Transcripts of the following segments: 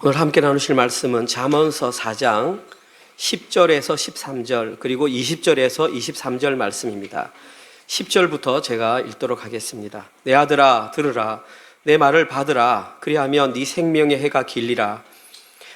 오늘 함께 나누실 말씀은 잠언서 4장 10절에서 13절 그리고 20절에서 23절 말씀입니다. 10절부터 제가 읽도록 하겠습니다. 내 아들아 들으라, 내 말을 받으라. 그리하면 네 생명의 해가 길리라.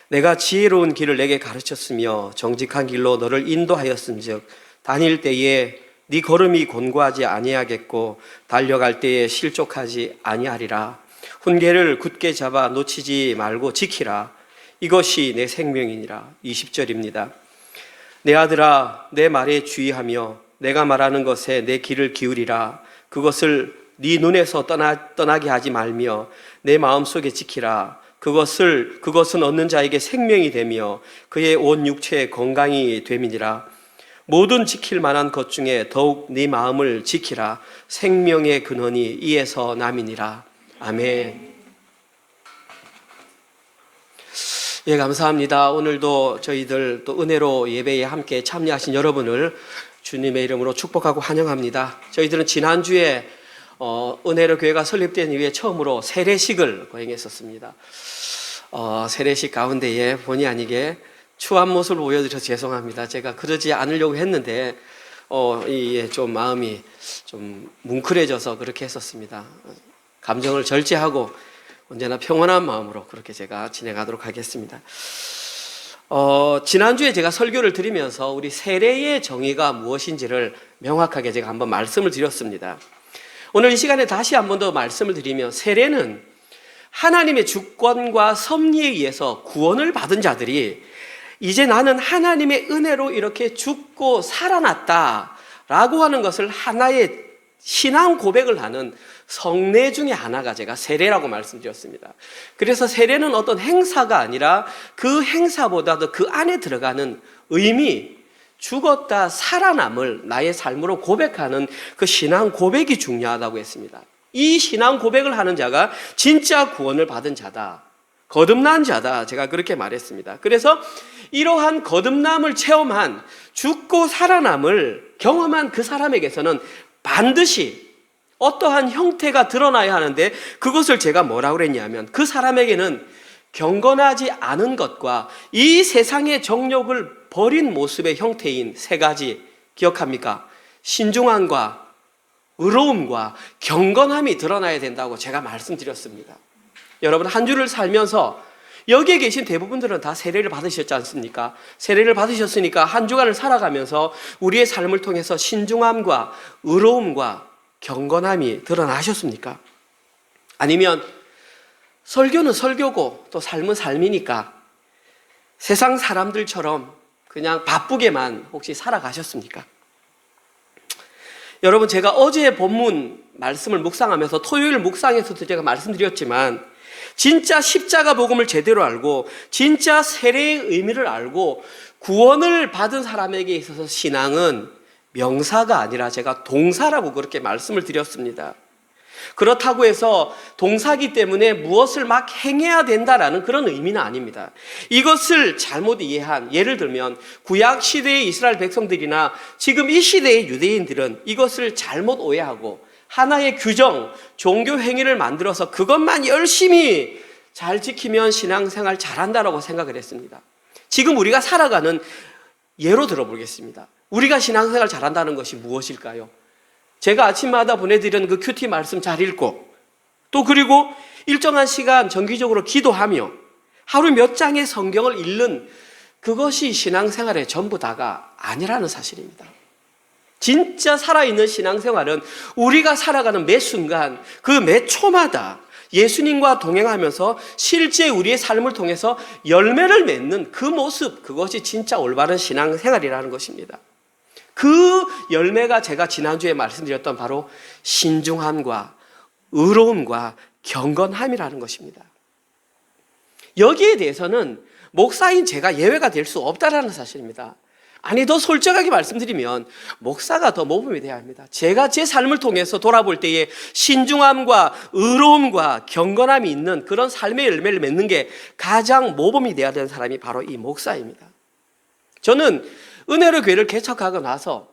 내가 지혜로운 길을 내게 가르쳤으며 정직한 길로 너를 인도하였은즉 다닐 때에 네 걸음이 곤고하지 아니하겠고 달려갈 때에 실족하지 아니하리라. 훈계를 굳게 잡아 놓치지 말고 지키라. 이것이 내 생명이니라. 20절입니다. 내 아들아 내 말에 주의하며 내가 말하는 것에 내 귀를 기울이라. 그것을 네 눈에서 떠나게 하지 말며 내 마음속에 지키라. 그것은 얻는 자에게 생명이 되며 그의 온 육체에 건강이 됨이니라. 모든 지킬 만한 것 중에 더욱 네 마음을 지키라. 생명의 근원이 이에서 남이니라. 아멘. 예, 감사합니다. 오늘도 저희들 또 은혜로 예배에 함께 참여하신 여러분을 주님의 이름으로 축복하고 환영합니다. 저희들은 지난주에 은혜로 교회가 설립된 이후에 처음으로 세례식을 거행했었습니다. 세례식 가운데에 본의 아니게 추한 모습을 보여드려서 죄송합니다. 제가 그러지 않으려고 했는데 좀 마음이 좀 뭉클해져서 그렇게 했었습니다. 감정을 절제하고 언제나 평온한 마음으로 그렇게 제가 진행하도록 하겠습니다. 지난주에 제가 설교를 드리면서 우리 세례의 정의가 무엇인지를 명확하게 제가 한번 말씀을 드렸습니다. 오늘 이 시간에 다시 한 번 더 말씀을 드리면, 세례는 하나님의 주권과 섭리에 의해서 구원을 받은 자들이 이제 나는 하나님의 은혜로 이렇게 죽고 살아났다 라고 하는 것을 하나의 신앙 고백을 하는 성례 중에 하나가 제가 세례라고 말씀드렸습니다. 그래서 세례는 어떤 행사가 아니라 그 행사보다도 그 안에 들어가는 의미, 죽었다 살아남을 나의 삶으로 고백하는 그 신앙 고백이 중요하다고 했습니다. 이 신앙 고백을 하는 자가 진짜 구원을 받은 자다, 거듭난 자다, 제가 그렇게 말했습니다. 그래서 이러한 거듭남을 체험한, 죽고 살아남을 경험한 그 사람에게서는 반드시 어떠한 형태가 드러나야 하는데, 그것을 제가 뭐라고 그랬냐면, 그 사람에게는 경건하지 않은 것과 이 세상의 정욕을 버린 모습의 형태인 세 가지 기억합니까? 신중함과 의로움과 경건함이 드러나야 된다고 제가 말씀드렸습니다. 여러분, 한 주를 살면서 여기에 계신 대부분들은 다 세례를 받으셨지 않습니까? 세례를 받으셨으니까 한 주간을 살아가면서 우리의 삶을 통해서 신중함과 의로움과 경건함이 드러나셨습니까? 아니면 설교는 설교고 또 삶은 삶이니까 세상 사람들처럼 그냥 바쁘게만 혹시 살아가셨습니까? 여러분, 제가 어제 본문 말씀을 묵상하면서 토요일 묵상에서도 제가 말씀드렸지만, 진짜 십자가 복음을 제대로 알고 진짜 세례의 의미를 알고 구원을 받은 사람에게 있어서 신앙은 명사가 아니라 제가 동사라고 그렇게 말씀을 드렸습니다. 그렇다고 해서 동사기 때문에 무엇을 막 행해야 된다라는 그런 의미는 아닙니다. 이것을 잘못 이해한, 예를 들면 구약 시대의 이스라엘 백성들이나 지금 이 시대의 유대인들은 이것을 잘못 오해하고 하나의 규정, 종교 행위를 만들어서 그것만 열심히 잘 지키면 신앙생활 잘한다라고 생각을 했습니다. 지금 우리가 살아가는 예로 들어보겠습니다. 우리가 신앙생활 잘한다는 것이 무엇일까요? 제가 아침마다 보내드리는 그 큐티 말씀 잘 읽고, 또 그리고 일정한 시간 정기적으로 기도하며 하루 몇 장의 성경을 읽는, 그것이 신앙생활의 전부 다가 아니라는 사실입니다. 진짜 살아있는 신앙생활은 우리가 살아가는 매 순간, 그 매 초마다 예수님과 동행하면서 실제 우리의 삶을 통해서 열매를 맺는 그 모습, 그것이 진짜 올바른 신앙생활이라는 것입니다. 그 열매가 제가 지난주에 말씀드렸던 바로 신중함과 의로움과 경건함이라는 것입니다. 여기에 대해서는 목사인 제가 예외가 될 수 없다라는 사실입니다. 아니, 더 솔직하게 말씀드리면 목사가 더 모범이 되어야 합니다. 제가 제 삶을 통해서 돌아볼 때에 신중함과 의로움과 경건함이 있는 그런 삶의 열매를 맺는 게 가장 모범이 되어야 되는 사람이 바로 이 목사입니다. 저는 은혜로 교회를 개척하고 나서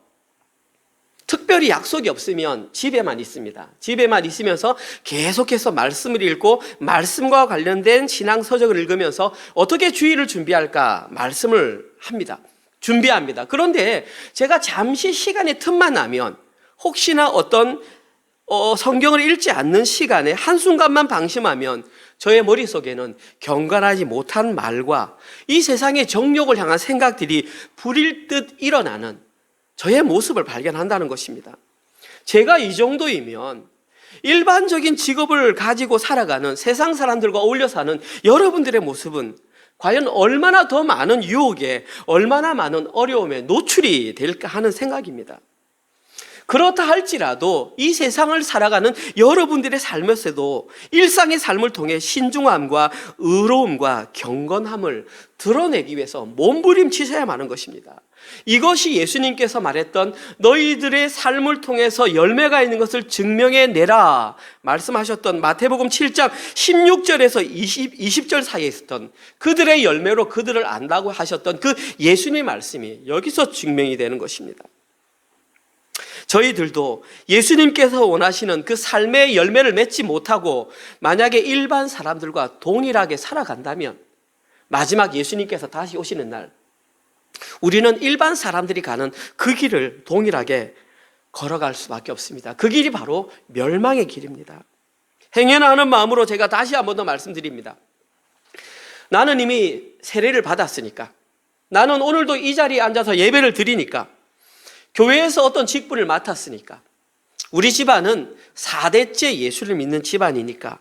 특별히 약속이 없으면 집에만 있습니다. 집에만 있으면서 계속해서 말씀을 읽고 말씀과 관련된 신앙 서적을 읽으면서 어떻게 주일을 준비할까 말씀을 합니다. 준비합니다. 그런데 제가 잠시 시간의 틈만 나면 혹시나 어떤 성경을 읽지 않는 시간에 한순간만 방심하면 저의 머릿속에는 경건하지 못한 말과 이 세상의 정욕을 향한 생각들이 불일 듯 일어나는 저의 모습을 발견한다는 것입니다. 제가 이 정도이면 일반적인 직업을 가지고 살아가는 세상 사람들과 어울려 사는 여러분들의 모습은 과연 얼마나 더 많은 유혹에, 얼마나 많은 어려움에 노출이 될까 하는 생각입니다. 그렇다 할지라도 이 세상을 살아가는 여러분들의 삶에서도 일상의 삶을 통해 신중함과 의로움과 경건함을 드러내기 위해서 몸부림치셔야만 하는 것입니다. 이것이 예수님께서 말했던 너희들의 삶을 통해서 열매가 있는 것을 증명해내라 말씀하셨던 마태복음 7장 16절에서 20절 사이에 있었던 그들의 열매로 그들을 안다고 하셨던 그 예수님의 말씀이 여기서 증명이 되는 것입니다. 저희들도 예수님께서 원하시는 그 삶의 열매를 맺지 못하고 만약에 일반 사람들과 동일하게 살아간다면 마지막 예수님께서 다시 오시는 날 우리는 일반 사람들이 가는 그 길을 동일하게 걸어갈 수밖에 없습니다. 그 길이 바로 멸망의 길입니다. 행여나하는 마음으로 제가 다시 한 번 더 말씀드립니다. 나는 이미 세례를 받았으니까, 나는 오늘도 이 자리에 앉아서 예배를 드리니까, 교회에서 어떤 직분을 맡았으니까, 우리 집안은 4대째 예수를 믿는 집안이니까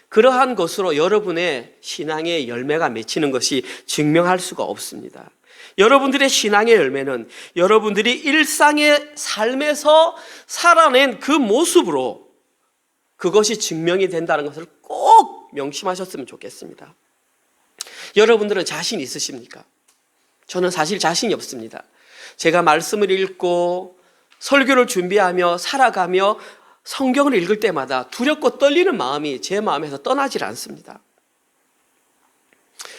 그러한 것으로 여러분의 신앙의 열매가 맺히는 것이 증명할 수가 없습니다. 여러분들의 신앙의 열매는 여러분들이 일상의 삶에서 살아낸 그 모습으로 그것이 증명이 된다는 것을 꼭 명심하셨으면 좋겠습니다. 여러분들은 자신 있으십니까? 저는 사실 자신이 없습니다. 제가 말씀을 읽고 설교를 준비하며 살아가며 성경을 읽을 때마다 두렵고 떨리는 마음이 제 마음에서 떠나질 않습니다.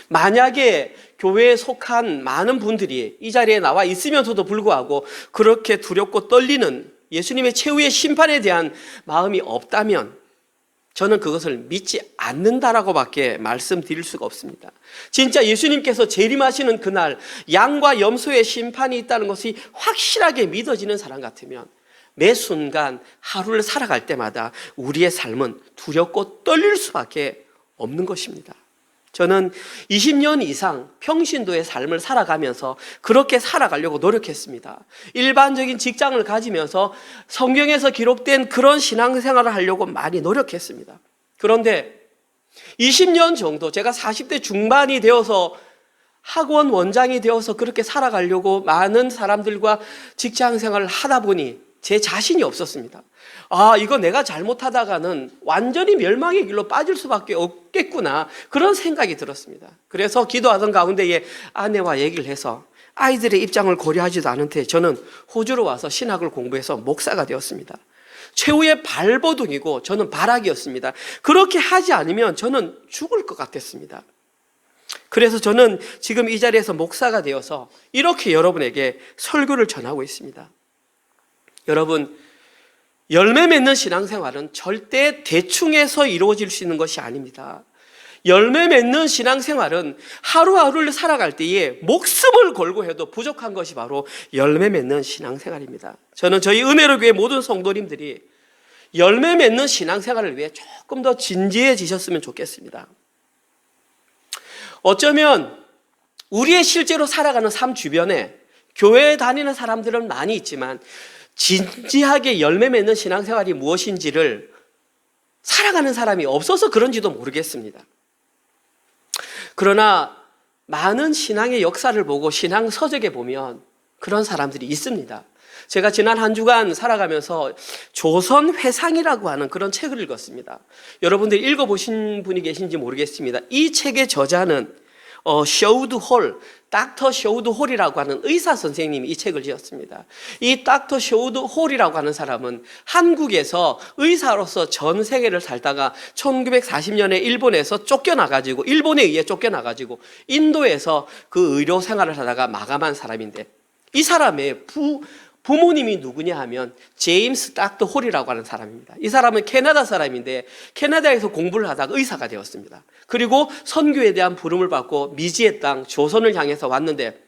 만약에 교회에 속한 많은 분들이 이 자리에 나와 있으면서도 불구하고 그렇게 두렵고 떨리는 예수님의 최후의 심판에 대한 마음이 없다면 저는 그것을 믿지 않는다라고밖에 말씀드릴 수가 없습니다. 진짜 예수님께서 재림하시는 그날 양과 염소의 심판이 있다는 것이 확실하게 믿어지는 사람 같으면 매 순간 하루를 살아갈 때마다 우리의 삶은 두렵고 떨릴 수밖에 없는 것입니다. 저는 20년 이상 평신도의 삶을 살아가면서 그렇게 살아가려고 노력했습니다. 일반적인 직장을 가지면서 성경에서 기록된 그런 신앙생활을 하려고 많이 노력했습니다. 그런데 20년 정도 제가 40대 중반이 되어서 학원 원장이 되어서 그렇게 살아가려고 많은 사람들과 직장생활을 하다 보니 제 자신이 없었습니다. 이거 내가 잘못하다가는 완전히 멸망의 길로 빠질 수밖에 없겠구나, 그런 생각이 들었습니다. 그래서 기도하던 가운데에 아내와 얘기를 해서 아이들의 입장을 고려하지도 않은 채 저는 호주로 와서 신학을 공부해서 목사가 되었습니다. 최후의 발버둥이고 저는 발악이었습니다. 그렇게 하지 않으면 저는 죽을 것 같았습니다. 그래서 저는 지금 이 자리에서 목사가 되어서 이렇게 여러분에게 설교를 전하고 있습니다. 여러분, 열매 맺는 신앙생활은 절대 대충해서 이루어질 수 있는 것이 아닙니다. 열매 맺는 신앙생활은 하루하루를 살아갈 때에 목숨을 걸고 해도 부족한 것이 바로 열매 맺는 신앙생활입니다. 저는 저희 은혜로 교회 모든 성도님들이 열매 맺는 신앙생활을 위해 조금 더 진지해지셨으면 좋겠습니다. 어쩌면 우리의 실제로 살아가는 삶 주변에 교회에 다니는 사람들은 많이 있지만 진지하게 열매 맺는 신앙생활이 무엇인지를 살아가는 사람이 없어서 그런지도 모르겠습니다. 그러나 많은 신앙의 역사를 보고 신앙 서적에 보면 그런 사람들이 있습니다. 제가 지난 한 주간 살아가면서 조선회상이라고 하는 그런 책을 읽었습니다. 여러분들이 읽어보신 분이 계신지 모르겠습니다. 이 책의 저자는 셔우드 홀, 닥터 셔우드 홀이라고 하는 의사 선생님이 이 책을 지었습니다. 이 닥터 셔우드 홀이라고 하는 사람은 한국에서 의사로서 전 세계를 살다가 1940년에 일본에서 쫓겨나가지고, 일본에 의해 쫓겨나가지고 인도에서 그 의료 생활을 하다가 마감한 사람인데, 이 사람의 부모님이 누구냐 하면 제임스 닥터 홀이라고 하는 사람입니다. 이 사람은 캐나다 사람인데 캐나다에서 공부를 하다가 의사가 되었습니다. 그리고 선교에 대한 부름을 받고 미지의 땅 조선을 향해서 왔는데,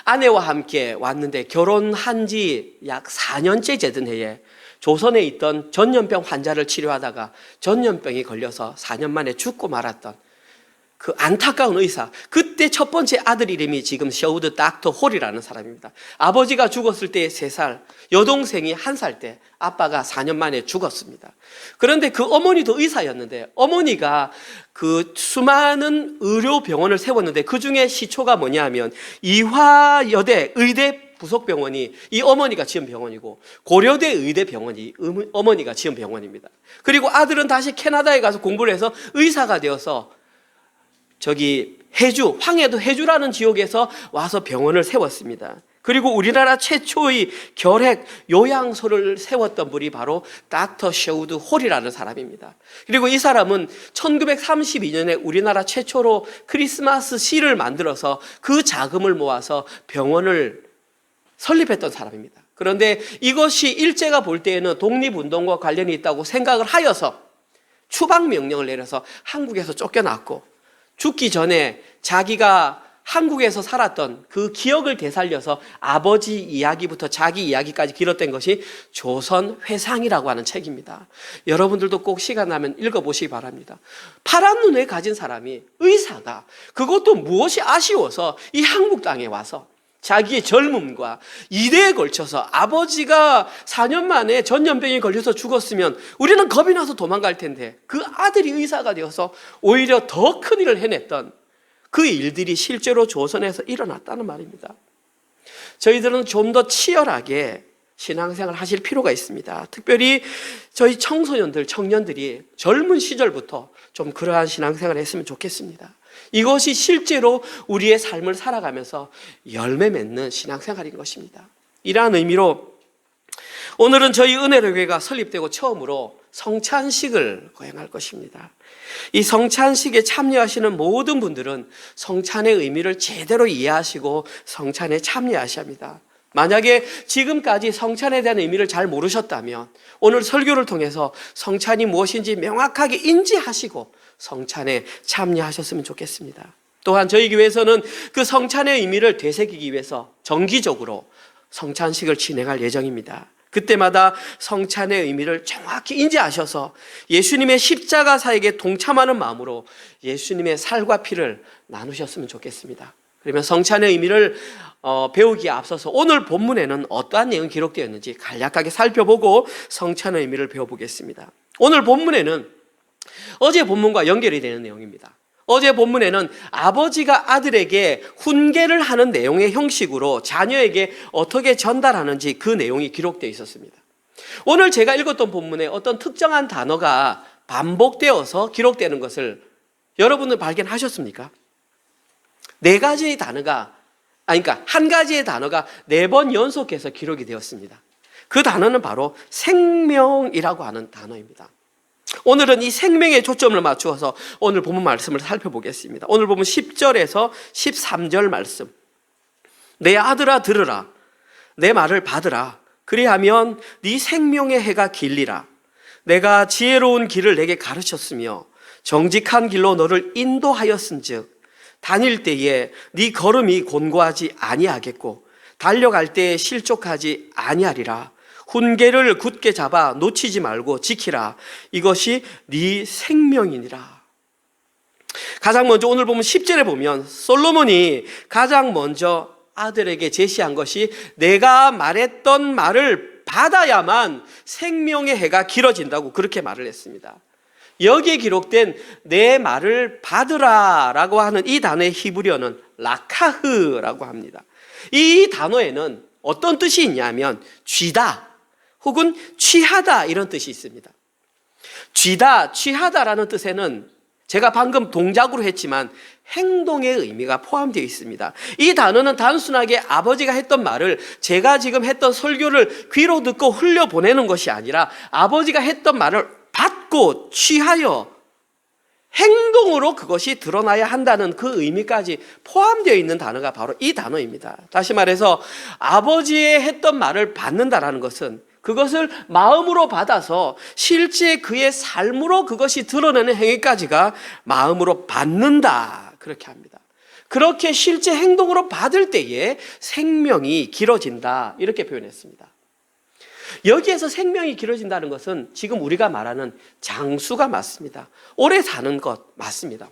아내와 함께 왔는데 결혼한 지 약 4년째 되던 해에 조선에 있던 전염병 환자를 치료하다가 전염병이 걸려서 4년 만에 죽고 말았던 그 안타까운 의사, 그때 첫 번째 아들 이름이 지금 셔우드 닥터 홀이라는 사람입니다. 아버지가 죽었을 때 3살, 여동생이 1살 때 아빠가 4년 만에 죽었습니다. 그런데 그 어머니도 의사였는데, 어머니가 그 수많은 의료병원을 세웠는데 그 중에 시초가 뭐냐 하면 이화여대 의대 부속병원이 이 어머니가 지은 병원이고, 고려대 의대병원이 어머니가 지은 병원입니다. 그리고 아들은 다시 캐나다에 가서 공부를 해서 의사가 되어서 해주, 황해도 해주라는 지역에서 와서 병원을 세웠습니다. 그리고 우리나라 최초의 결핵 요양소를 세웠던 분이 바로 닥터 셔우드 홀이라는 사람입니다. 그리고 이 사람은 1932년에 우리나라 최초로 크리스마스 시를 만들어서 그 자금을 모아서 병원을 설립했던 사람입니다. 그런데 이것이 일제가 볼 때에는 독립운동과 관련이 있다고 생각을 하여서 추방명령을 내려서 한국에서 쫓겨났고, 죽기 전에 자기가 한국에서 살았던 그 기억을 되살려서 아버지 이야기부터 자기 이야기까지 기록된 것이 조선회상이라고 하는 책입니다. 여러분들도 꼭 시간 나면 읽어보시기 바랍니다. 파란 눈을 가진 사람이, 의사가, 그것도 무엇이 아쉬워서 이 한국 땅에 와서 자기의 젊음과 이대에 걸쳐서, 아버지가 4년 만에 전염병에 걸려서 죽었으면 우리는 겁이 나서 도망갈 텐데 그 아들이 의사가 되어서 오히려 더 큰 일을 해냈던 그 일들이 실제로 조선에서 일어났다는 말입니다. 저희들은 좀 더 치열하게 신앙생활을 하실 필요가 있습니다. 특별히 저희 청소년들, 청년들이 젊은 시절부터 좀 그러한 신앙생활을 했으면 좋겠습니다. 이것이 실제로 우리의 삶을 살아가면서 열매 맺는 신앙생활인 것입니다. 이러한 의미로 오늘은 저희 은혜로교회가 설립되고 처음으로 성찬식을 거행할 것입니다. 이 성찬식에 참여하시는 모든 분들은 성찬의 의미를 제대로 이해하시고 성찬에 참여하셔야 합니다. 만약에 지금까지 성찬에 대한 의미를 잘 모르셨다면 오늘 설교를 통해서 성찬이 무엇인지 명확하게 인지하시고 성찬에 참여하셨으면 좋겠습니다. 또한 저희 교회에서는 그 성찬의 의미를 되새기기 위해서 정기적으로 성찬식을 진행할 예정입니다. 그때마다 성찬의 의미를 정확히 인지하셔서 예수님의 십자가 사역에 동참하는 마음으로 예수님의 살과 피를 나누셨으면 좋겠습니다. 그러면 성찬의 의미를 배우기에 앞서서 오늘 본문에는 어떠한 내용이 기록되어 있는지 간략하게 살펴보고 성찬의 의미를 배워보겠습니다. 오늘 본문에는 어제 본문과 연결이 되는 내용입니다. 어제 본문에는 아버지가 아들에게 훈계를 하는 내용의 형식으로 자녀에게 어떻게 전달하는지 그 내용이 기록되어 있었습니다. 오늘 제가 읽었던 본문에 어떤 특정한 단어가 반복되어서 기록되는 것을 여러분은 발견하셨습니까? 한 가지의 단어가 4번 연속해서 기록이 되었습니다. 그 단어는 바로 생명이라고 하는 단어입니다. 오늘은 이 생명에 초점을 맞추어서 오늘 본문 말씀을 살펴보겠습니다. 오늘 보면 10절에서 13절 말씀. 내 아들아 들으라. 내 말을 받으라. 그리하면 네 생명의 해가 길리라. 내가 지혜로운 길을 내게 가르쳤으며 정직한 길로 너를 인도하였은즉 다닐 때에 네 걸음이 곤고하지 아니하겠고 달려갈 때에 실족하지 아니하리라. 훈계를 굳게 잡아 놓치지 말고 지키라. 이것이 네 생명이니라. 가장 먼저 오늘 보면 10절에 보면 솔로몬이 가장 먼저 아들에게 제시한 것이 내가 말했던 말을 받아야만 생명의 해가 길어진다고 그렇게 말을 했습니다. 여기에 기록된 내 말을 받으라 라고 하는 이 단어의 히브리어는 라카흐라고 합니다. 이 단어에는 어떤 뜻이 있냐면 쥐다 혹은 취하다 이런 뜻이 있습니다. 쥐다, 취하다라는 뜻에는 제가 방금 동작으로 했지만 행동의 의미가 포함되어 있습니다. 이 단어는 단순하게 아버지가 했던 말을 제가 지금 했던 설교를 귀로 듣고 흘려보내는 것이 아니라 아버지가 했던 말을 받고 취하여 행동으로 그것이 드러나야 한다는 그 의미까지 포함되어 있는 단어가 바로 이 단어입니다. 다시 말해서 아버지의 했던 말을 받는다라는 것은 그것을 마음으로 받아서 실제 그의 삶으로 그것이 드러내는 행위까지가 마음으로 받는다, 그렇게 합니다. 그렇게 실제 행동으로 받을 때에 생명이 길어진다, 이렇게 표현했습니다. 여기에서 생명이 길어진다는 것은 지금 우리가 말하는 장수가 맞습니다. 오래 사는 것 맞습니다.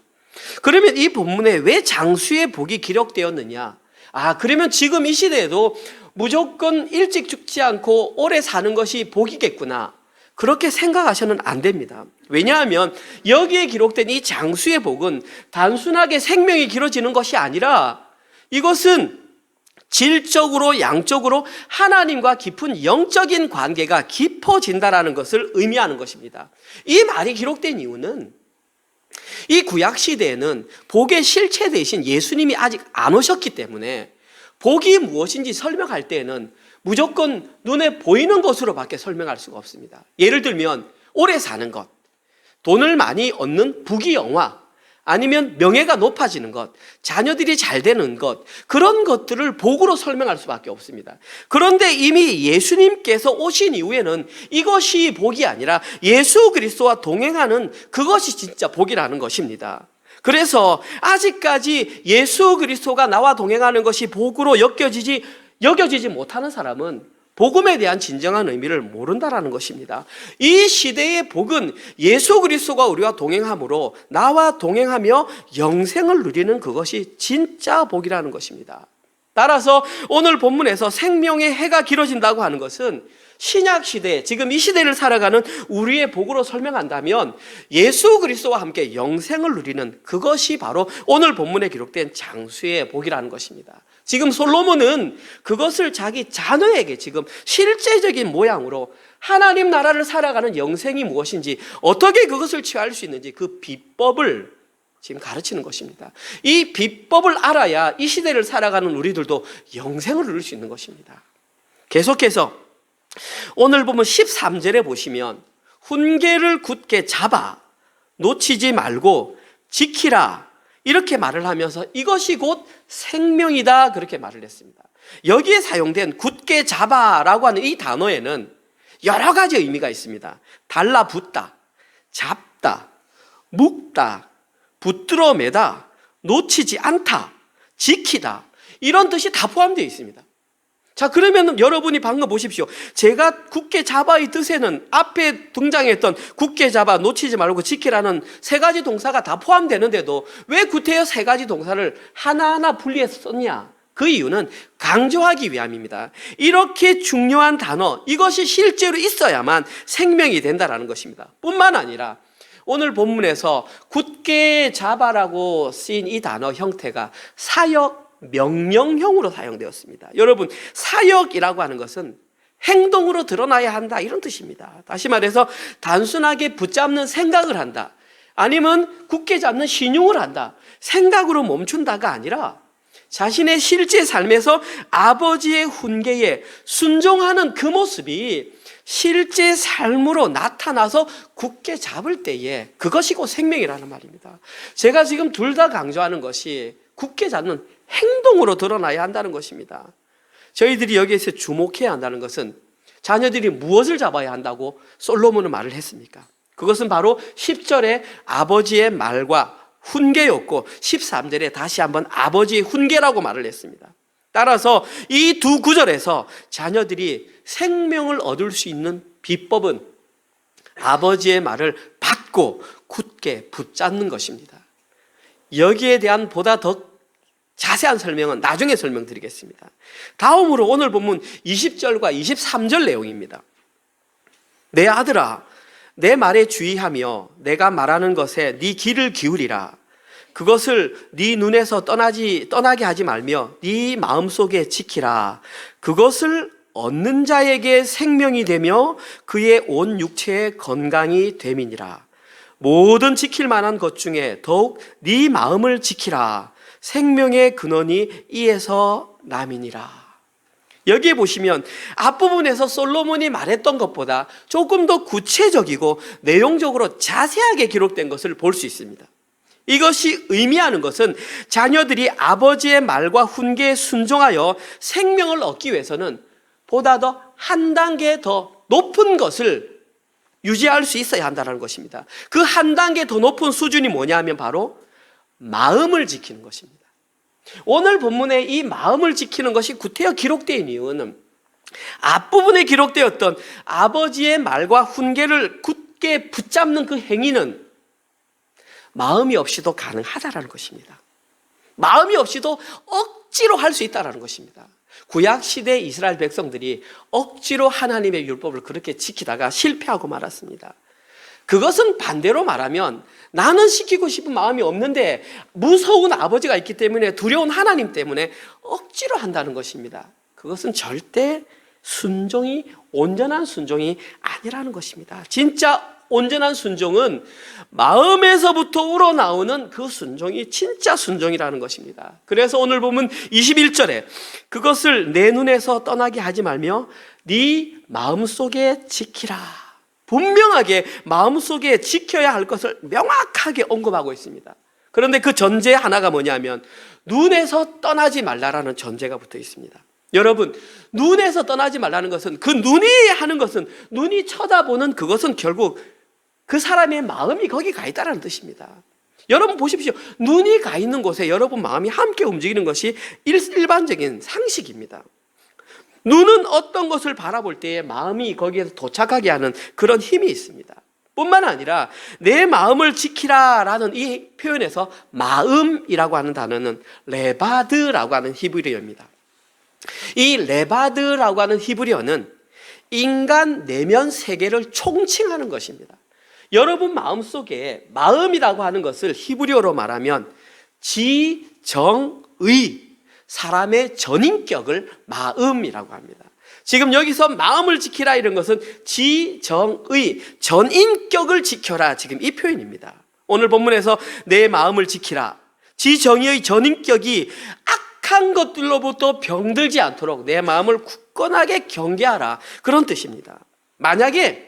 그러면 이 본문에 왜 장수의 복이 기록되었느냐? 그러면 지금 이 시대에도 무조건 일찍 죽지 않고 오래 사는 것이 복이겠구나, 그렇게 생각하셔는 안 됩니다. 왜냐하면 여기에 기록된 이 장수의 복은 단순하게 생명이 길어지는 것이 아니라 이것은 질적으로 양적으로 하나님과 깊은 영적인 관계가 깊어진다라는 것을 의미하는 것입니다. 이 말이 기록된 이유는 이 구약 시대에는 복의 실체 대신 예수님이 아직 안 오셨기 때문에 복이 무엇인지 설명할 때에는 무조건 눈에 보이는 것으로밖에 설명할 수가 없습니다. 예를 들면 오래 사는 것, 돈을 많이 얻는 부귀영화, 아니면 명예가 높아지는 것, 자녀들이 잘 되는 것, 그런 것들을 복으로 설명할 수밖에 없습니다. 그런데 이미 예수님께서 오신 이후에는 이것이 복이 아니라 예수 그리스도와 동행하는 그것이 진짜 복이라는 것입니다. 그래서 아직까지 예수 그리스도가 나와 동행하는 것이 복으로 여겨지지 못하는 사람은 복음에 대한 진정한 의미를 모른다라는 것입니다. 이 시대의 복은 예수 그리스도가 우리와 동행함으로 나와 동행하며 영생을 누리는 그것이 진짜 복이라는 것입니다. 따라서 오늘 본문에서 생명의 해가 길어진다고 하는 것은 신약 시대, 지금 이 시대를 살아가는 우리의 복으로 설명한다면 예수 그리스도와 함께 영생을 누리는 그것이 바로 오늘 본문에 기록된 장수의 복이라는 것입니다. 지금 솔로몬은 그것을 자기 자녀에게 지금 실제적인 모양으로 하나님 나라를 살아가는 영생이 무엇인지, 어떻게 그것을 취할 수 있는지 그 비법을 지금 가르치는 것입니다. 이 비법을 알아야 이 시대를 살아가는 우리들도 영생을 누릴 수 있는 것입니다. 계속해서 오늘 보면 13절에 보시면 훈계를 굳게 잡아 놓치지 말고 지키라, 이렇게 말을 하면서 이것이 곧 생명이다, 그렇게 말을 했습니다. 여기에 사용된 굳게 잡아라고 하는 이 단어에는 여러 가지 의미가 있습니다. 달라붙다, 잡다, 묶다, 붙들어 매다, 놓치지 않다, 지키다, 이런 뜻이 다 포함되어 있습니다. 자, 그러면 여러분이 방금 보십시오. 제가 굳게 잡아의 뜻에는 앞에 등장했던 굳게 잡아, 놓치지 말고 지키라는 세 가지 동사가 다 포함되는데도 왜 구태여 세 가지 동사를 하나하나 분리해서 썼냐? 그 이유는 강조하기 위함입니다. 이렇게 중요한 단어, 이것이 실제로 있어야만 생명이 된다는 것입니다. 뿐만 아니라 오늘 본문에서 굳게 잡아라고 쓰인 이 단어 형태가 사역 명령형으로 사용되었습니다. 여러분, 사역이라고 하는 것은 행동으로 드러나야 한다, 이런 뜻입니다. 다시 말해서 단순하게 붙잡는 생각을 한다, 아니면 굳게 잡는 신용을 한다, 생각으로 멈춘다가 아니라 자신의 실제 삶에서 아버지의 훈계에 순종하는 그 모습이 실제 삶으로 나타나서 굳게 잡을 때에 그것이 곧 생명이라는 말입니다. 제가 지금 둘 다 강조하는 것이 굳게 잡는 행동으로 드러나야 한다는 것입니다. 저희들이 여기에서 주목해야 한다는 것은 자녀들이 무엇을 잡아야 한다고 솔로몬은 말을 했습니까? 그것은 바로 10절에 아버지의 말과 훈계였고 13절에 다시 한번 아버지의 훈계라고 말을 했습니다. 따라서 이 두 구절에서 자녀들이 생명을 얻을 수 있는 비법은 아버지의 말을 받고 굳게 붙잡는 것입니다. 여기에 대한 보다 더 자세한 설명은 나중에 설명드리겠습니다. 다음으로 오늘 본문 20절과 23절 내용입니다. 내 아들아, 내 말에 주의하며 내가 말하는 것에 네 귀를 기울이라. 그것을 네 눈에서 떠나게 하지 말며 네 마음속에 지키라. 그것을 얻는 자에게 생명이 되며 그의 온 육체에 건강이 됨이니라. 모든 지킬 만한 것 중에 더욱 네 마음을 지키라. 생명의 근원이 이에서 남이니라. 여기에 보시면 앞부분에서 솔로몬이 말했던 것보다 조금 더 구체적이고 내용적으로 자세하게 기록된 것을 볼 수 있습니다. 이것이 의미하는 것은 자녀들이 아버지의 말과 훈계에 순종하여 생명을 얻기 위해서는 보다 더 한 단계 더 높은 것을 유지할 수 있어야 한다는 것입니다. 그 한 단계 더 높은 수준이 뭐냐 하면 바로 마음을 지키는 것입니다. 오늘 본문에 이 마음을 지키는 것이 구태여 기록된 이유는 앞부분에 기록되었던 아버지의 말과 훈계를 굳게 붙잡는 그 행위는 마음이 없이도 가능하다라는 것입니다. 마음이 없이도 억지로 할 수 있다라는 것입니다. 구약시대 이스라엘 백성들이 억지로 하나님의 율법을 그렇게 지키다가 실패하고 말았습니다. 그것은 반대로 말하면 나는 시키고 싶은 마음이 없는데 무서운 아버지가 있기 때문에 두려운 하나님 때문에 억지로 한다는 것입니다. 그것은 절대 순종이, 온전한 순종이 아니라는 것입니다. 진짜 온전한 순종은 마음에서부터 우러나오는 그 순종이 진짜 순종이라는 것입니다. 그래서 오늘 보면 21절에 그것을 내 눈에서 떠나게 하지 말며 네 마음속에 지키라. 분명하게 마음속에 지켜야 할 것을 명확하게 언급하고 있습니다. 그런데 그 전제 하나가 뭐냐면 눈에서 떠나지 말라라는 전제가 붙어 있습니다. 여러분, 눈에서 떠나지 말라는 것은 그 눈이 하는 것은 눈이 쳐다보는 그것은 결국 그 사람의 마음이 거기 가 있다는 뜻입니다. 여러분 보십시오. 눈이 가 있는 곳에 여러분 마음이 함께 움직이는 것이 일반적인 상식입니다. 눈은 어떤 것을 바라볼 때에 마음이 거기에서 도착하게 하는 그런 힘이 있습니다. 뿐만 아니라 내 마음을 지키라라는 이 표현에서 마음이라고 하는 단어는 레바드라고 하는 히브리어입니다. 이 레바드라고 하는 히브리어는 인간 내면 세계를 총칭하는 것입니다. 여러분 마음속에 마음이라고 하는 것을 히브리어로 말하면 지정의, 사람의 전인격을 마음이라고 합니다. 지금 여기서 마음을 지키라 이런 것은 지정의, 전인격을 지켜라, 지금 이 표현입니다. 오늘 본문에서 내 마음을 지키라, 지정의의 전인격이 악한 것들로부터 병들지 않도록 내 마음을 굳건하게 경계하라, 그런 뜻입니다. 만약에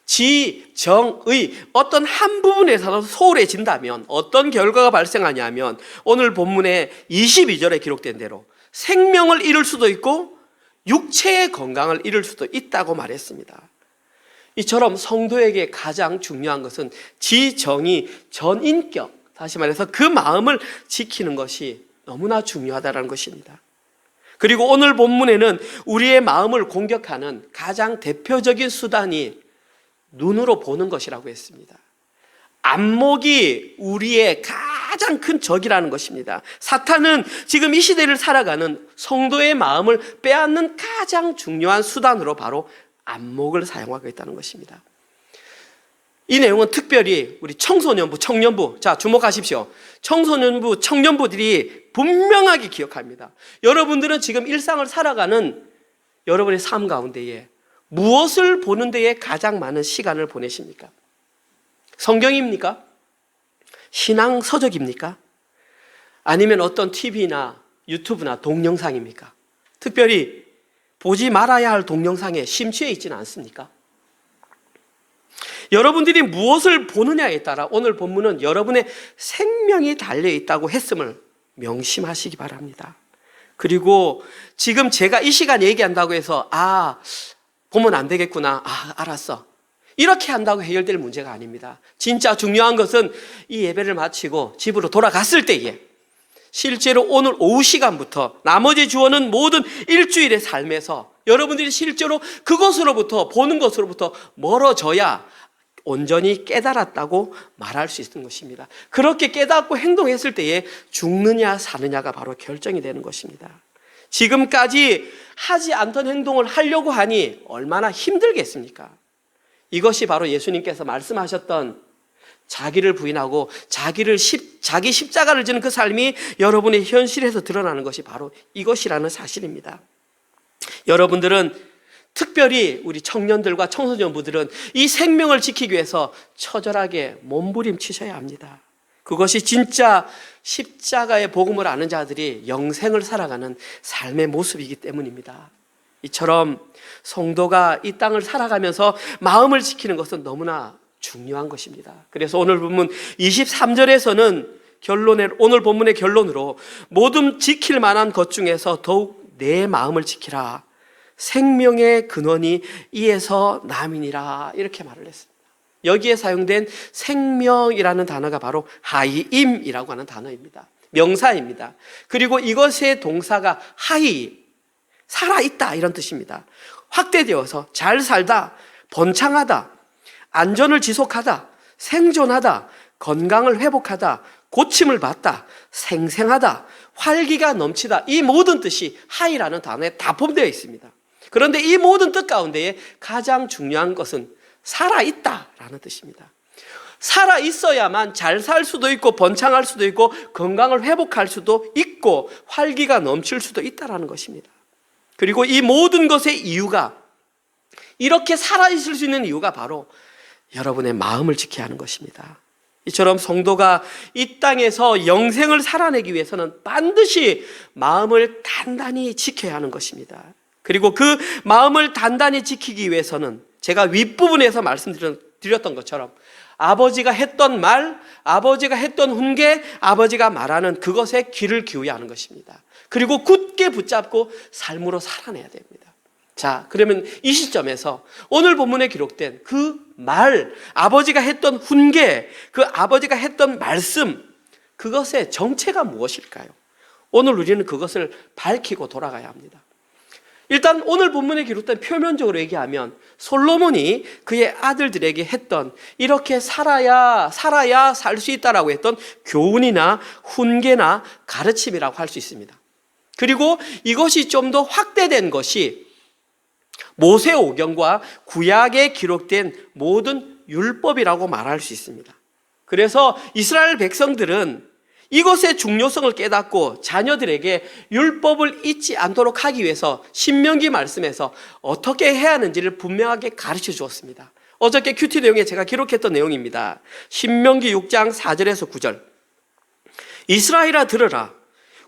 지정의 어떤 한 부분에서 소홀해진다면 어떤 결과가 발생하냐면 오늘 본문의 22절에 기록된 대로 생명을 잃을 수도 있고 육체의 건강을 잃을 수도 있다고 말했습니다. 이처럼 성도에게 가장 중요한 것은 지정의, 전인격, 다시 말해서 그 마음을 지키는 것이 너무나 중요하다는 것입니다. 그리고 오늘 본문에는 우리의 마음을 공격하는 가장 대표적인 수단이 눈으로 보는 것이라고 했습니다. 안목이 우리의 가장 큰 적이라는 것입니다. 사탄은 지금 이 시대를 살아가는 성도의 마음을 빼앗는 가장 중요한 수단으로 바로 안목을 사용하고 있다는 것입니다. 이 내용은 특별히 우리 청소년부, 청년부, 자 주목하십시오. 청소년부, 청년부들이 분명하게 기억합니다. 여러분들은 지금 일상을 살아가는 여러분의 삶 가운데에 무엇을 보는 데에 가장 많은 시간을 보내십니까? 성경입니까? 신앙 서적입니까? 아니면 어떤 TV나 유튜브나 동영상입니까? 특별히 보지 말아야 할 동영상에 심취해 있지는 않습니까? 여러분들이 무엇을 보느냐에 따라 오늘 본문은 여러분의 생명이 달려있다고 했음을 명심하시기 바랍니다. 그리고 지금 제가 이 시간 얘기한다고 해서 보면 안 되겠구나, 알았어, 이렇게 한다고 해결될 문제가 아닙니다. 진짜 중요한 것은 이 예배를 마치고 집으로 돌아갔을 때에 실제로 오늘 오후 시간부터 나머지 주어는 모든 일주일의 삶에서 여러분들이 실제로 그것으로부터, 보는 것으로부터 멀어져야 온전히 깨달았다고 말할 수 있는 것입니다. 그렇게 깨닫고 행동했을 때에 죽느냐 사느냐가 바로 결정이 되는 것입니다. 지금까지 하지 않던 행동을 하려고 하니 얼마나 힘들겠습니까? 이것이 바로 예수님께서 말씀하셨던 자기를 부인하고 자기 십자가를 지는 그 삶이 여러분의 현실에서 드러나는 것이 바로 이것이라는 사실입니다. 여러분들은 특별히 우리 청년들과 청소년부들은 이 생명을 지키기 위해서 처절하게 몸부림치셔야 합니다. 그것이 진짜 십자가의 복음을 아는 자들이 영생을 살아가는 삶의 모습이기 때문입니다. 이처럼 성도가 이 땅을 살아가면서 마음을 지키는 것은 너무나 중요한 것입니다. 그래서 오늘 본문 23절에서는 오늘 본문의 결론으로 모든 지킬 만한 것 중에서 더욱 내 마음을 지키라. 생명의 근원이 이에서 남이니라. 이렇게 말을 했습니다. 여기에 사용된 생명이라는 단어가 바로 하이임이라고 하는 단어입니다. 명사입니다. 그리고 이것의 동사가 하이, 살아있다 이런 뜻입니다. 확대되어서 잘 살다, 번창하다, 안전을 지속하다, 생존하다, 건강을 회복하다, 고침을 받다, 생생하다, 활기가 넘치다, 이 모든 뜻이 하이라는 단어에 다 포함되어 있습니다. 그런데 이 모든 뜻 가운데에 가장 중요한 것은 살아있다라는 뜻입니다. 살아있어야만 잘 살 수도 있고 번창할 수도 있고 건강을 회복할 수도 있고 활기가 넘칠 수도 있다라는 것입니다. 그리고 이 모든 것의 이유가, 이렇게 살아있을 수 있는 이유가 바로 여러분의 마음을 지켜야 하는 것입니다. 이처럼 성도가 이 땅에서 영생을 살아내기 위해서는 반드시 마음을 단단히 지켜야 하는 것입니다. 그리고 그 마음을 단단히 지키기 위해서는 제가 윗부분에서 말씀드렸던 것처럼 아버지가 했던 말, 아버지가 했던 훈계, 아버지가 말하는 그것에 귀를 기울여야 하는 것입니다. 그리고 굳게 붙잡고 삶으로 살아내야 됩니다. 자, 그러면 이 시점에서 오늘 본문에 기록된 그 말, 아버지가 했던 훈계, 그 아버지가 했던 말씀, 그것의 정체가 무엇일까요? 오늘 우리는 그것을 밝히고 돌아가야 합니다. 일단 오늘 본문에 기록된 표면적으로 얘기하면 솔로몬이 그의 아들들에게 했던, 이렇게 살아야 살 수 있다라고 했던 교훈이나 훈계나 가르침이라고 할 수 있습니다. 그리고 이것이 좀 더 확대된 것이 모세오경과 구약에 기록된 모든 율법이라고 말할 수 있습니다. 그래서 이스라엘 백성들은 이것의 중요성을 깨닫고 자녀들에게 율법을 잊지 않도록 하기 위해서 신명기 말씀에서 어떻게 해야 하는지를 분명하게 가르쳐 주었습니다. 어저께 큐티 내용에 제가 기록했던 내용입니다. 신명기 6장 4절에서 9절. 이스라엘아 들으라.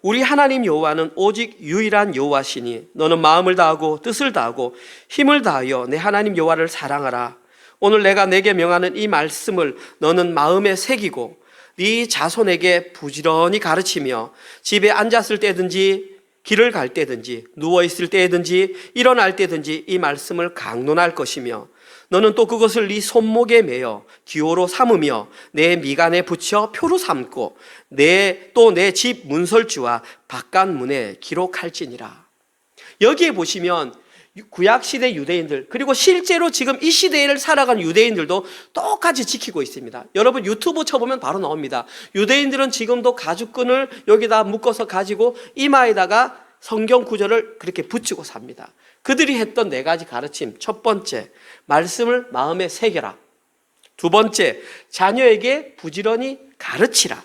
우리 하나님 여호와는 오직 유일한 여호와시니 너는 마음을 다하고 뜻을 다하고 힘을 다하여 내 하나님 여호와를 사랑하라. 오늘 내가 내게 명하는 이 말씀을 너는 마음에 새기고 네 자손에게 부지런히 가르치며 집에 앉았을 때든지 길을 갈 때든지 누워있을 때든지 일어날 때든지 이 말씀을 강론할 것이며 너는 또 그것을 네 손목에 매어 기호로 삼으며 내 미간에 붙여 표로 삼고 또 내 집 문설주와 바깥문에 기록할지니라. 여기에 보시면 구약시대 유대인들, 그리고 실제로 지금 이 시대를 살아가는 유대인들도 똑같이 지키고 있습니다. 여러분 유튜브 쳐보면 바로 나옵니다. 유대인들은 지금도 가죽끈을 여기다 묶어서 가지고 이마에다가 성경 구절을 그렇게 붙이고 삽니다. 그들이 했던 4가지 가르침. 첫 번째, 말씀을 마음에 새겨라. 두 번째, 자녀에게 부지런히 가르치라.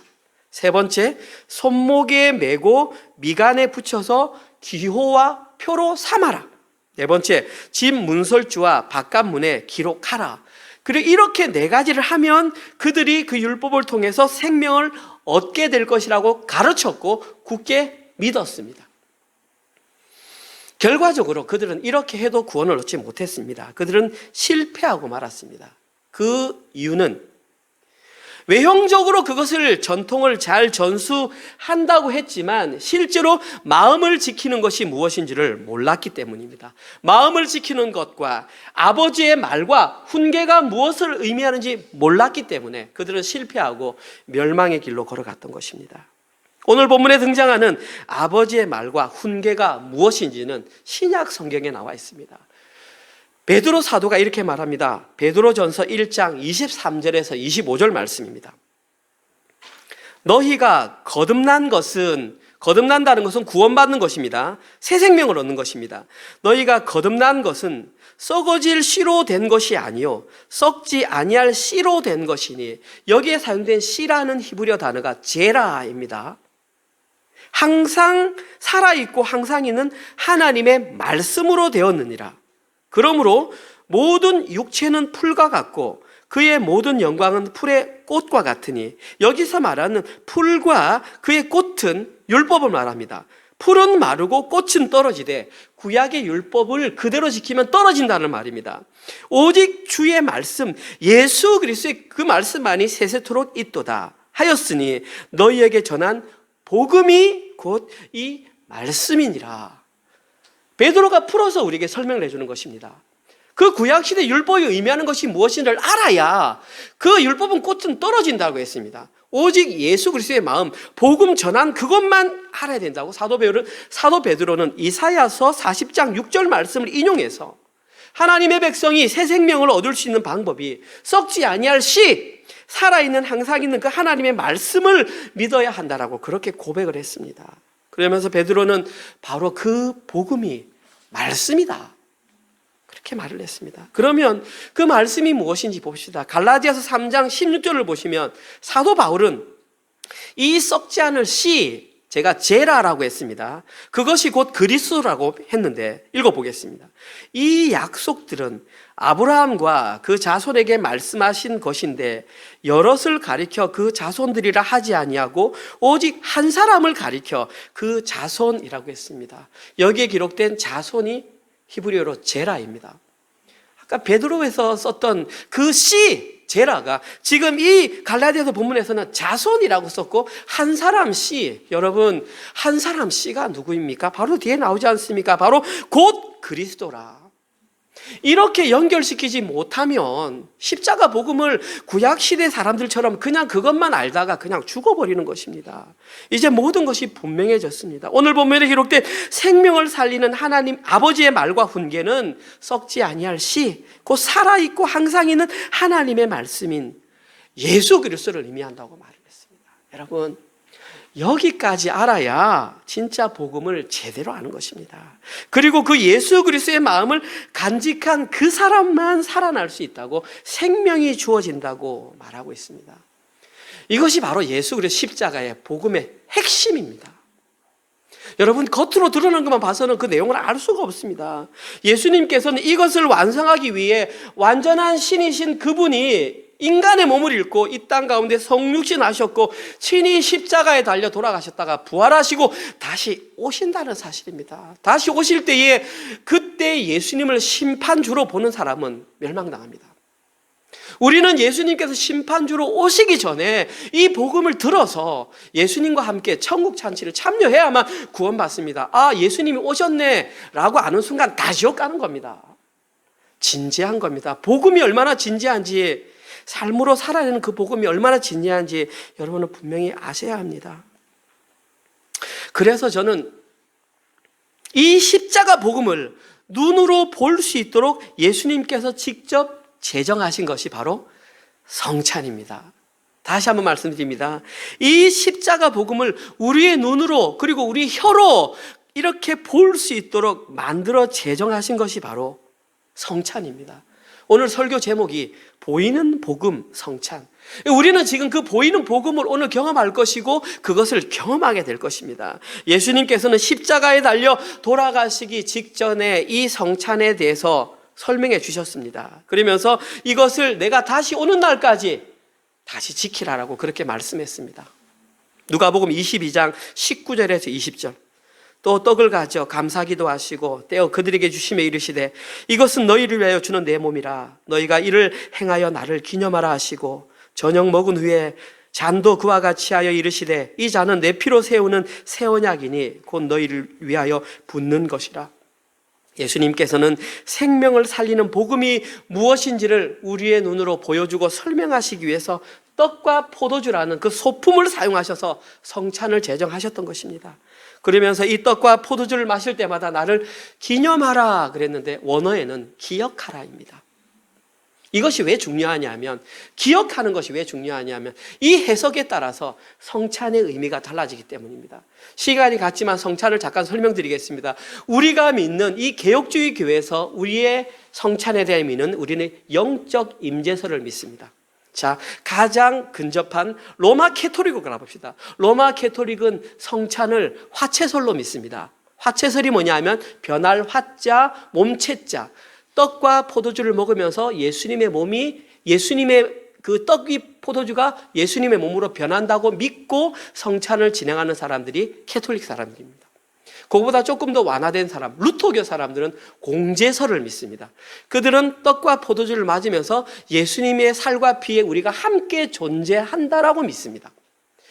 세 번째, 손목에 메고 미간에 붙여서 기호와 표로 삼아라. 네 번째, 집 문설주와 바깥문에 기록하라. 그리고 이렇게 4가지를 하면 그들이 그 율법을 통해서 생명을 얻게 될 것이라고 가르쳤고 굳게 믿었습니다. 결과적으로 그들은 이렇게 해도 구원을 얻지 못했습니다. 그들은 실패하고 말았습니다. 그 이유는 외형적으로 그것을 전통을 잘 전수한다고 했지만 실제로 마음을 지키는 것이 무엇인지를 몰랐기 때문입니다. 마음을 지키는 것과 아버지의 말과 훈계가 무엇을 의미하는지 몰랐기 때문에 그들은 실패하고 멸망의 길로 걸어갔던 것입니다. 오늘 본문에 등장하는 아버지의 말과 훈계가 무엇인지는 신약 성경에 나와 있습니다. 베드로 사도가 이렇게 말합니다. 베드로전서 1장 23절에서 25절 말씀입니다. 너희가 거듭난다는 것은 구원받는 것입니다. 새 생명을 얻는 것입니다. 너희가 거듭난 것은 썩어질 씨로 된 것이 아니요 썩지 아니할 씨로 된 것이니, 여기에 사용된 씨라는 히브리어 단어가 제라입니다. 항상 살아있고 항상 있는 하나님의 말씀으로 되었느니라. 그러므로 모든 육체는 풀과 같고 그의 모든 영광은 풀의 꽃과 같으니, 여기서 말하는 풀과 그의 꽃은 율법을 말합니다. 풀은 마르고 꽃은 떨어지되 구약의 율법을 그대로 지키면 떨어진다는 말입니다. 오직 주의 말씀, 예수 그리스도의 그 말씀만이 세세토록 있도다 하였으니 너희에게 전한 복음이 곧 이 말씀이니라. 베드로가 풀어서 우리에게 설명을 해주는 것입니다. 그 구약시대 율법이 의미하는 것이 무엇인지를 알아야 그 율법은 꽃은 떨어진다고 했습니다. 오직 예수 그리스도의 마음, 복음 전한 그것만 알아야 된다고 사도 베드로는 이사야서 40장 6절 말씀을 인용해서 하나님의 백성이 새 생명을 얻을 수 있는 방법이 썩지 아니할 씨, 살아있는 항상 있는 그 하나님의 말씀을 믿어야 한다라고 그렇게 고백을 했습니다. 그러면서 베드로는 바로 그 복음이 말씀이다, 그렇게 말을 했습니다. 그러면 그 말씀이 무엇인지 봅시다. 갈라디아서 3장 16절을 보시면 사도 바울은 이 썩지 않을 씨, 제가 제라라고 했습니다. 그것이 곧 그리스도라고 했는데 읽어보겠습니다. 이 약속들은 아브라함과 그 자손에게 말씀하신 것인데 여럿을 가리켜 그 자손들이라 하지 아니하고 오직 한 사람을 가리켜 그 자손이라고 했습니다. 여기에 기록된 자손이 히브리어로 제라입니다. 아까 베드로에서 썼던 그 씨, 제라가 지금 이 갈라디아서 본문에서는 자손이라고 썼고 한 사람 씨, 여러분 한 사람 씨가 누구입니까? 바로 뒤에 나오지 않습니까? 바로 곧 그리스도라. 이렇게 연결시키지 못하면 십자가 복음을 구약시대 사람들처럼 그냥 그것만 알다가 그냥 죽어버리는 것입니다. 이제 모든 것이 분명해졌습니다. 오늘 본문에 기록된 생명을 살리는 하나님 아버지의 말과 훈계는 썩지 아니할 씨, 곧 살아있고 항상 있는 하나님의 말씀인 예수 그리스도를 의미한다고 말을 했습니다. 여러분, 여기까지 알아야 진짜 복음을 제대로 아는 것입니다. 그리고 그 예수 그리스도의 마음을 간직한 그 사람만 살아날 수 있다고, 생명이 주어진다고 말하고 있습니다. 이것이 바로 예수 그리스도 십자가의 복음의 핵심입니다. 여러분, 겉으로 드러난 것만 봐서는 그 내용을 알 수가 없습니다. 예수님께서는 이것을 완성하기 위해 완전한 신이신 그분이 인간의 몸을 입고 이 땅 가운데 성육신 하셨고 친히 십자가에 달려 돌아가셨다가 부활하시고 다시 오신다는 사실입니다. 다시 오실 때에 그때 예수님을 심판주로 보는 사람은 멸망당합니다. 우리는 예수님께서 심판주로 오시기 전에 이 복음을 들어서 예수님과 함께 천국 잔치를 참여해야만 구원받습니다. 아, 예수님이 오셨네 라고 아는 순간 다 지옥 가는 겁니다. 진지한 겁니다. 복음이 얼마나 진지한지, 삶으로 살아내는 그 복음이 얼마나 진지한지 여러분은 분명히 아셔야 합니다. 그래서 저는 이 십자가 복음을 눈으로 볼 수 있도록 예수님께서 직접 제정하신 것이 바로 성찬입니다. 다시 한번 말씀드립니다. 이 십자가 복음을 우리의 눈으로 그리고 우리 혀로 이렇게 볼 수 있도록 만들어 제정하신 것이 바로 성찬입니다. 오늘 설교 제목이 보이는 복음 성찬. 우리는 지금 그 보이는 복음을 오늘 경험할 것이고 그것을 경험하게 될 것입니다. 예수님께서는 십자가에 달려 돌아가시기 직전에 이 성찬에 대해서 설명해 주셨습니다. 그러면서 이것을 내가 다시 오는 날까지 다시 지키라라고 그렇게 말씀했습니다. 누가복음 22장 19절에서 20절. 또 떡을 가져 감사기도 하시고 떼어 그들에게 주시며 이르시되 이것은 너희를 위하여 주는 내 몸이라. 너희가 이를 행하여 나를 기념하라 하시고 저녁 먹은 후에 잔도 그와 같이 하여 이르시되 이 잔은 내 피로 세우는 새 언약이니 곧 너희를 위하여 붓는 것이라. 예수님께서는 생명을 살리는 복음이 무엇인지를 우리의 눈으로 보여주고 설명하시기 위해서 떡과 포도주라는 그 소품을 사용하셔서 성찬을 제정하셨던 것입니다. 그러면서 이 떡과 포도주를 마실 때마다 나를 기념하라 그랬는데 원어에는 기억하라입니다. 이것이 왜 중요하냐면, 기억하는 것이 왜 중요하냐면 이 해석에 따라서 성찬의 의미가 달라지기 때문입니다. 시간이 갔지만 성찬을 잠깐 설명드리겠습니다. 우리가 믿는 이 개혁주의 교회에서 우리의 성찬에 대한 의미는 우리는 영적 임재설을 믿습니다. 자, 가장 근접한 로마 캐토릭을 알아봅시다. 로마 캐토릭은 성찬을 화채설로 믿습니다. 화채설이 뭐냐면 변할 화자, 몸체자. 떡과 포도주를 먹으면서 예수님의 몸이 예수님의 그 떡이 포도주가 예수님의 몸으로 변한다고 믿고 성찬을 진행하는 사람들이 캐톨릭 사람들입니다. 그거보다 조금 더 완화된 사람, 루터교 사람들은 공제설을 믿습니다. 그들은 떡과 포도주를 맞으면서 예수님의 살과 피에 우리가 함께 존재한다라고 믿습니다.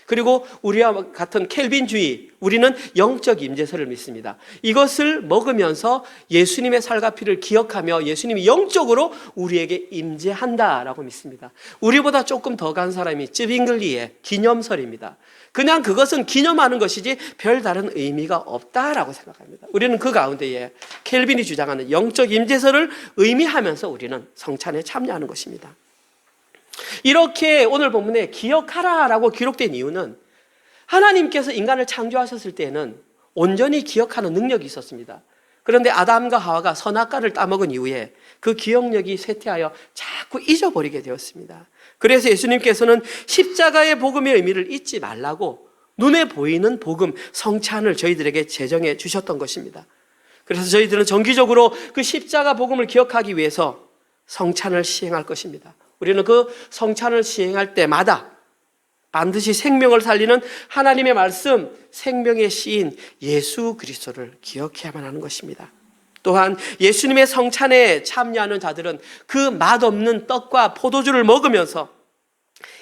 그리고 우리와 같은 켈빈주의, 우리는 영적 임재설을 믿습니다. 이것을 먹으면서 예수님의 살과 피를 기억하며 예수님이 영적으로 우리에게 임재한다라고 믿습니다. 우리보다 조금 더 간 사람이 쯔빙글리의 기념설입니다. 그냥 그것은 기념하는 것이지 별다른 의미가 없다라고 생각합니다. 우리는 그 가운데에 켈빈이 주장하는 영적 임재설을 의미하면서 우리는 성찬에 참여하는 것입니다. 이렇게 오늘 본문에 기억하라라고 기록된 이유는 하나님께서 인간을 창조하셨을 때에는 온전히 기억하는 능력이 있었습니다. 그런데 아담과 하와가 선악과를 따먹은 이후에 그 기억력이 쇠퇴하여 자꾸 잊어버리게 되었습니다. 그래서 예수님께서는 십자가의 복음의 의미를 잊지 말라고 눈에 보이는 복음, 성찬을 저희들에게 제정해 주셨던 것입니다. 그래서 저희들은 정기적으로 그 십자가 복음을 기억하기 위해서 성찬을 시행할 것입니다. 우리는 그 성찬을 시행할 때마다 반드시 생명을 살리는 하나님의 말씀, 생명의 씨인 예수 그리스도를 기억해야만 하는 것입니다. 또한 예수님의 성찬에 참여하는 자들은 그 맛없는 떡과 포도주를 먹으면서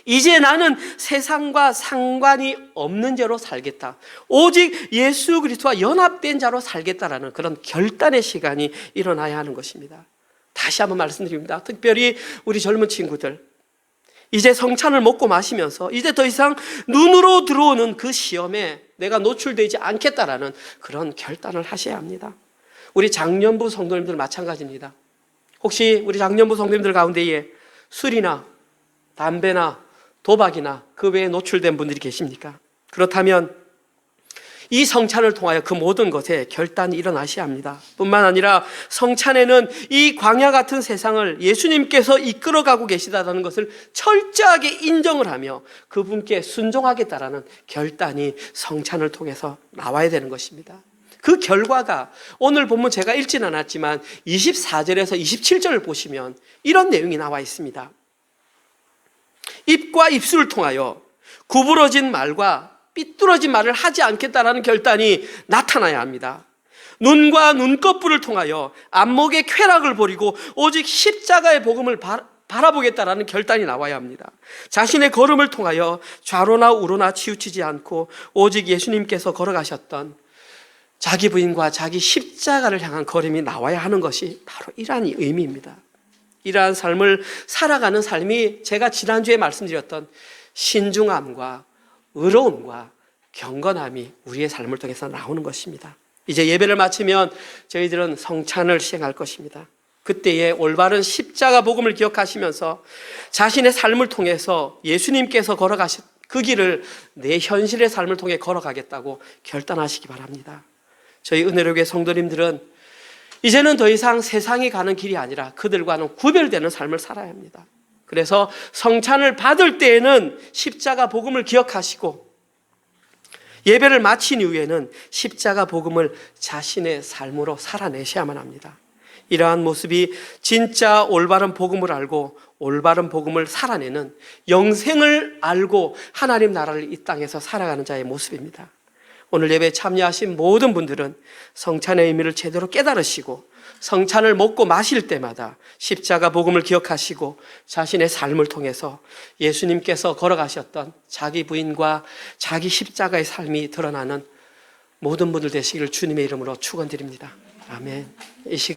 이제 나는 세상과 상관이 없는 자로 살겠다, 오직 예수 그리스도와 연합된 자로 살겠다라는 그런 결단의 시간이 일어나야 하는 것입니다. 다시 한번 말씀드립니다. 특별히 우리 젊은 친구들, 이제 성찬을 먹고 마시면서 이제 더 이상 눈으로 들어오는 그 시험에 내가 노출되지 않겠다라는 그런 결단을 하셔야 합니다. 우리 장년부 성도님들 마찬가지입니다. 혹시 우리 장년부 성도님들 가운데에 술이나 담배나 도박이나 그 외에 노출된 분들이 계십니까? 그렇다면 이 성찬을 통하여 그 모든 것에 결단이 일어나셔야 합니다. 뿐만 아니라 성찬에는 이 광야 같은 세상을 예수님께서 이끌어가고 계시다는 것을 철저하게 인정을 하며 그분께 순종하겠다라는 결단이 성찬을 통해서 나와야 되는 것입니다. 그 결과가 오늘 본문 제가 읽지는 않았지만 24절에서 27절을 보시면 이런 내용이 나와 있습니다. 입과 입술을 통하여 구부러진 말과 삐뚤어진 말을 하지 않겠다라는 결단이 나타나야 합니다. 눈과 눈꺼풀을 통하여 안목의 쾌락을 버리고 오직 십자가의 복음을 바라보겠다라는 결단이 나와야 합니다. 자신의 걸음을 통하여 좌로나 우로나 치우치지 않고 오직 예수님께서 걸어가셨던 자기 부인과 자기 십자가를 향한 걸음이 나와야 하는 것이 바로 이러한 의미입니다. 이러한 삶을 살아가는 삶이 제가 지난주에 말씀드렸던 신중함과 의로움과 경건함이 우리의 삶을 통해서 나오는 것입니다. 이제 예배를 마치면 저희들은 성찬을 시행할 것입니다. 그때에 올바른 십자가 복음을 기억하시면서 자신의 삶을 통해서 예수님께서 걸어가신 그 길을 내 현실의 삶을 통해 걸어가겠다고 결단하시기 바랍니다. 저희 은혜로교회 성도님들은 이제는 더 이상 세상이 가는 길이 아니라 그들과는 구별되는 삶을 살아야 합니다. 그래서 성찬을 받을 때에는 십자가 복음을 기억하시고 예배를 마친 이후에는 십자가 복음을 자신의 삶으로 살아내셔야만 합니다. 이러한 모습이 진짜 올바른 복음을 알고 올바른 복음을 살아내는 영생을 알고 하나님 나라를 이 땅에서 살아가는 자의 모습입니다. 오늘 예배에 참여하신 모든 분들은 성찬의 의미를 제대로 깨달으시고 성찬을 먹고 마실 때마다 십자가 복음을 기억하시고 자신의 삶을 통해서 예수님께서 걸어가셨던 자기 부인과 자기 십자가의 삶이 드러나는 모든 분들 되시기를 주님의 이름으로 축원드립니다. 아멘. 이 시간